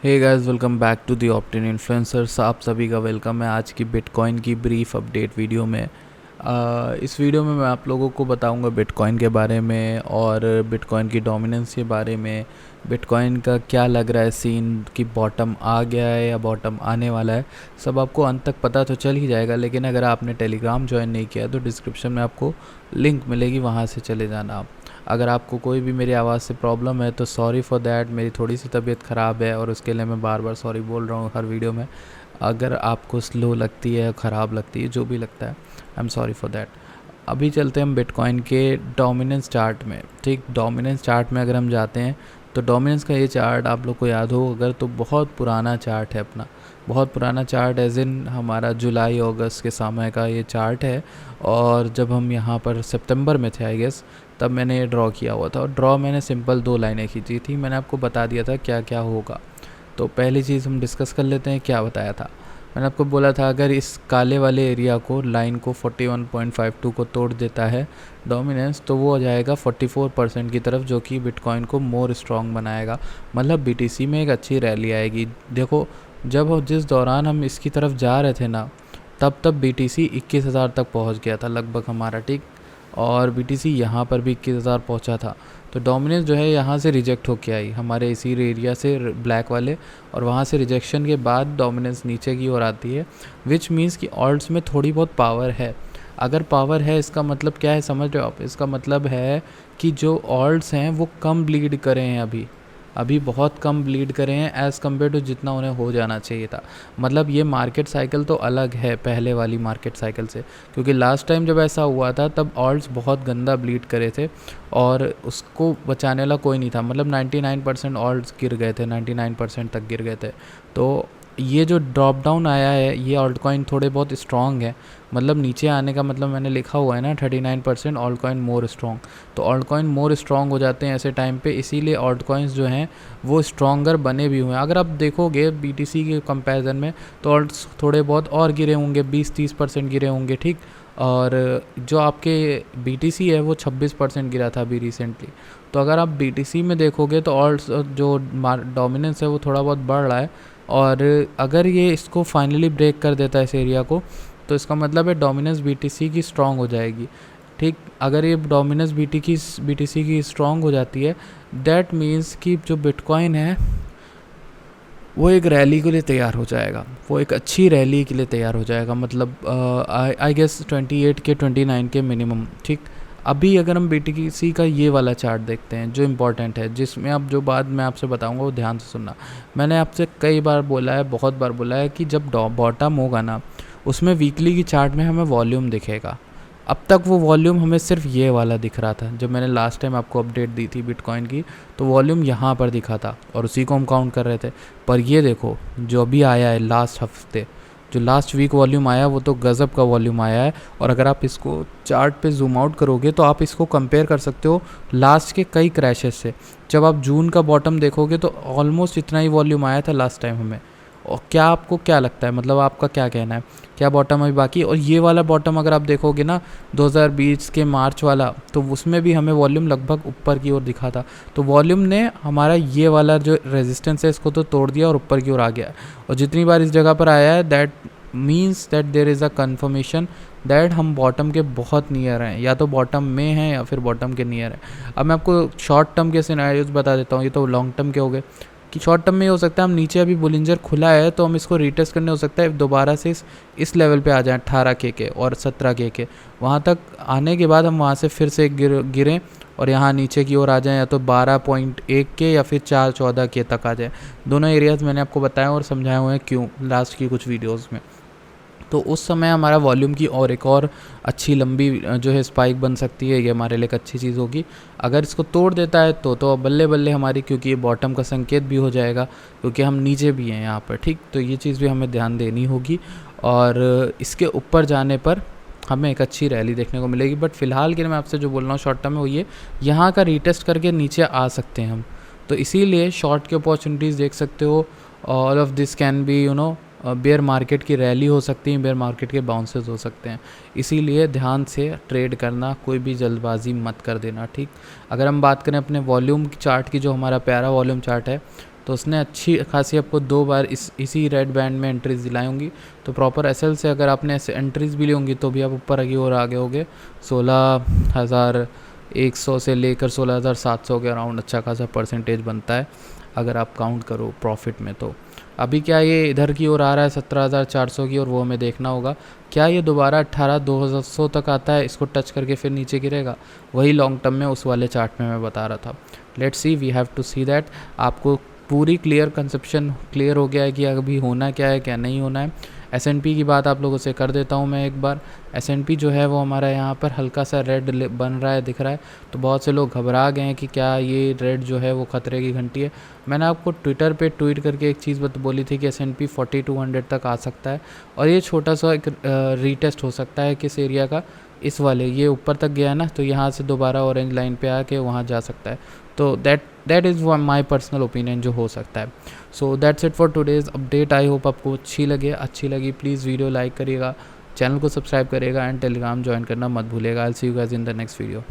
Hey guys, welcome back to the Optin Influencers. आप सभी का वेलकम है आज की बिटकॉइन की ब्रीफ अपडेट वीडियो में। इस वीडियो में मैं आप लोगों को बताऊंगा बिटकॉइन के बारे में और बिटकॉइन की डोमिनेंस के बारे में। बिटकॉइन का क्या लग रहा है सीन कि बॉटम आ गया है या बॉटम आने वाला है, सब आपको अंत तक पता तो चल ही जाएगा। लेकिन अगर आपने टेलीग्राम ज्वाइन नहीं किया तो डिस्क्रिप्शन में आपको लिंक मिलेगी, वहाँ से चले जाना आप। अगर आपको कोई भी मेरी आवाज़ से प्रॉब्लम है तो सॉरी फॉर दैट, मेरी थोड़ी सी तबीयत ख़राब है और उसके लिए मैं बार बार सॉरी बोल रहा हूँ हर वीडियो में। अगर आपको स्लो लगती है, ख़राब लगती है, जो भी लगता है, I am sorry for that. अभी चलते हैं हम बिटकॉइन के डोमिनेंस चार्ट में। ठीक, डोमिनेंस चार्ट में अगर हम जाते हैं तो डोमिनेंस का ये चार्ट आप लोग को याद हो अगर तो बहुत पुराना चार्ट है अपना, बहुत पुराना चार्ट एज इन हमारा जुलाई अगस्त के समय का ये चार्ट है। और जब हम यहाँ पर सितंबर में थे आई गेस, तब मैंने ये ड्रॉ किया हुआ था। और ड्रॉ मैंने सिंपल 2 लाइनें खींची थी, मैंने आपको बता दिया था क्या क्या होगा। तो पहली चीज़ हम डिस्कस कर लेते हैं, क्या बताया था। मैंने आपको बोला था अगर इस काले वाले एरिया को, लाइन को 41.52 को तोड़ देता है डोमिनेंस, तो वो आ जाएगा 44% की तरफ, जो कि बिटकॉइन को मोर स्ट्रॉन्ग बनाएगा। मतलब बीटीसी में एक अच्छी रैली आएगी। देखो, जिस दौरान हम इसकी तरफ जा रहे थे ना, तब बीटीसी 21,000 तक पहुंच गया था लगभग हमारा। ठीक, और बीटीसी यहाँ पर भी 21,000 पहुँचा था। तो डोमिनेंस जो है यहाँ से रिजेक्ट होके आई हमारे इसी एरिया से, ब्लैक वाले, और वहाँ से रिजेक्शन के बाद डोमिनेंस नीचे की ओर आती है। विच मीन्स कि ऑल्ट्स में थोड़ी बहुत पावर है। अगर पावर है, इसका मतलब क्या है समझ रहे हो आप? इसका मतलब है कि जो ऑल्ट्स हैं वो कम ब्लीड करें हैं अभी बहुत कम ब्लीड करें हैं एज़ कम्पेयर टू जितना उन्हें हो जाना चाहिए था। मतलब ये मार्केट साइकिल तो अलग है पहले वाली मार्केट साइकिल से, क्योंकि लास्ट टाइम जब ऐसा हुआ था तब ऑल्ट्स बहुत गंदा ब्लीड करे थे और उसको बचाने वाला कोई नहीं था। मतलब 99% ऑल्ट्स गिर गए थे, 99% तक गिर गए थे। तो ये जो ड्रॉप डाउन आया है, ये ऑल्ट कॉइन थोड़े बहुत स्ट्रॉन्ग है। मतलब नीचे आने का मतलब मैंने लिखा हुआ है ना 39% ऑल्ट कॉइन मोर स्ट्रॉन्ग। तो ऑल्ट कॉइन मोर स्ट्रॉन्ग हो जाते हैं ऐसे टाइम पे, इसीलिए ऑल्ट कॉइन्स जो हैं वो स्ट्रॉन्गर बने भी हुए हैं। अगर आप देखोगे बीटीसी के कंपैरिजन में तो ऑल्ट्स थोड़े बहुत और गिरे होंगे, 20-30% गिरे होंगे। ठीक, और जो आपके बीटीसी है वो 26% गिरा था अभी रिसेंटली। तो अगर आप बीटीसी में देखोगे तो ऑल्ट्स जो डोमिनेंस है वो थोड़ा बहुत बढ़ रहा है। और अगर ये इसको फाइनली ब्रेक कर देता है इस एरिया को, तो इसका मतलब है डोमिनेंस बीटीसी की स्ट्रॉन्ग हो जाएगी। ठीक, अगर ये डोमिनेंस बीटीसी की स्ट्रॉन्ग हो जाती है, दैट मीन्स कि जो बिटकॉइन है वो एक रैली के लिए तैयार हो जाएगा, वो एक अच्छी रैली के लिए तैयार हो जाएगा। मतलब आई गेस 28 के 29 के मिनिमम। ठीक, अभी अगर हम बीटीसी का ये वाला चार्ट देखते हैं जो इम्पोर्टेंट है, जिसमें अब जो बात मैं आपसे बताऊंगा वो ध्यान से सुनना। मैंने आपसे कई बार बोला है, बहुत बार बोला है कि जब बॉटम होगा ना, उसमें वीकली की चार्ट में हमें वॉल्यूम दिखेगा। अब तक वो वॉल्यूम हमें सिर्फ ये वाला दिख रहा था। जब मैंने लास्ट टाइम आपको अपडेट दी थी बिटकॉइन की, तो वॉल्यूम यहाँ पर दिखा था और उसी को हम काउंट कर रहे थे। पर ये देखो जो अभी आया है लास्ट हफ्ते, जो लास्ट वीक वॉल्यूम आया, वो तो गज़ब का वॉल्यूम आया है। और अगर आप इसको चार्ट पे जूम आउट करोगे तो आप इसको कंपेयर कर सकते हो लास्ट के कई क्रैशेस से। जब आप जून का बॉटम देखोगे तो ऑलमोस्ट इतना ही वॉल्यूम आया था लास्ट टाइम हमें। और क्या आपको क्या लगता है, मतलब आपका क्या कहना है, क्या बॉटम अभी बाकी? और ये वाला बॉटम अगर आप देखोगे ना 2020 के मार्च वाला, तो उसमें भी हमें वॉल्यूम लगभग ऊपर की ओर दिखा था। तो वॉल्यूम ने हमारा ये वाला जो रेजिस्टेंस है इसको तो तोड़ दिया और ऊपर की ओर आ गया। और जितनी बार इस जगह पर आया है, that means that there is a confirmation that हम बॉटम के बहुत नियर हैं, या तो बॉटम में हैं या फिर बॉटम के नियर हैं। अब मैं आपको शॉर्ट टर्म के सिनेरियोज बता देता हूँ, ये तो लॉन्ग टर्म के हो गए। कि शॉर्ट टर्म में हो सकता है हम नीचे अभी बुलिंजर खुला है तो हम इसको रीटेस्ट करने हो सकता है दोबारा से इस लेवल पे आ जाएं 18K के और 17K के। वहाँ तक आने के बाद हम वहाँ से फिर से गिरें और यहाँ नीचे की ओर आ जाएं, या तो 12.1 के या फिर 4-14K तक आ जाए। दोनों एरियाज़ मैंने आपको बताया और समझाए हुए हैं क्यों लास्ट की कुछ वीडियोज़ में। तो उस समय हमारा वॉल्यूम की और एक और अच्छी लंबी जो है स्पाइक बन सकती है, ये हमारे लिए एक अच्छी चीज़ होगी। अगर इसको तोड़ देता है तो बल्ले बल्ले हमारी, क्योंकि ये बॉटम का संकेत भी हो जाएगा, क्योंकि हम नीचे भी हैं यहाँ पर। ठीक, तो ये चीज़ भी हमें ध्यान देनी होगी और इसके ऊपर जाने पर हमें एक अच्छी रैली देखने को मिलेगी। बट फिलहाल के लिए मैं आपसे जो बोल रहा हूँ शॉर्ट टर्म में, वो ये यहाँ का रीटेस्ट करके नीचे आ सकते हैं हम। तो इसीलिए शॉर्ट की अपॉर्चुनिटीज़ देख सकते हो। All of this can be bear market की रैली हो सकती है, बेयर मार्केट के बाउंसेस हो सकते हैं। इसीलिए ध्यान से ट्रेड करना, कोई भी जल्दबाजी मत कर देना, ठीक। अगर हम बात करें अपने वॉल्यूम चार्ट की, जो हमारा प्यारा वॉल्यूम चार्ट है, तो उसने अच्छी खासी आपको 2 बार इसी रेड बैंड में एंट्रीज दिलाई होंगी। तो प्रॉपर एसएल से अगर आपने ऐसे एंट्रीज भी ली होंगी तो भी आप ऊपर आगे और आगे होगे। 16,100 से लेकर 16,700 के अराउंड अच्छा खासा परसेंटेज बनता है अगर आप काउंट करो प्रॉफिट में। तो अभी क्या ये इधर की ओर आ रहा है 17,400 की ओर, वो हमें देखना होगा। क्या ये दोबारा 18,200 तक आता है, इसको टच करके फिर नीचे गिरेगा? वही लॉन्ग टर्म में उस वाले चार्ट में मैं बता रहा था। Let's see, we have to see that. आपको पूरी कंसेप्शन क्लियर हो गया है कि अभी होना क्या है, क्या नहीं होना है। S&P की बात आप लोगों से कर देता हूँ मैं एक बार। S&P जो है वो हमारा यहाँ पर हल्का सा रेड बन रहा है, दिख रहा है। तो बहुत से लोग घबरा गए हैं कि क्या ये रेड जो है वो खतरे की घंटी है। मैंने आपको ट्विटर पे ट्वीट करके एक चीज़ बोली थी कि S&P 4200 तक आ सकता है, और ये छोटा सा एक रीटेस्ट हो सकता है किस एरिया का, इस वाले, ये ऊपर तक गया है ना, तो यहाँ से दोबारा ऑरेंज लाइन पे आके वहाँ जा सकता है। तो that is my personal opinion जो हो सकता है। So that's it for today's update. I hope आपको अच्छी लगी प्लीज़ वीडियो लाइक करिएगा, चैनल को सब्सक्राइब करिएगा एंड टेलीग्राम ज्वाइन करना मत भूलिएगा। I will see you guys in the next video.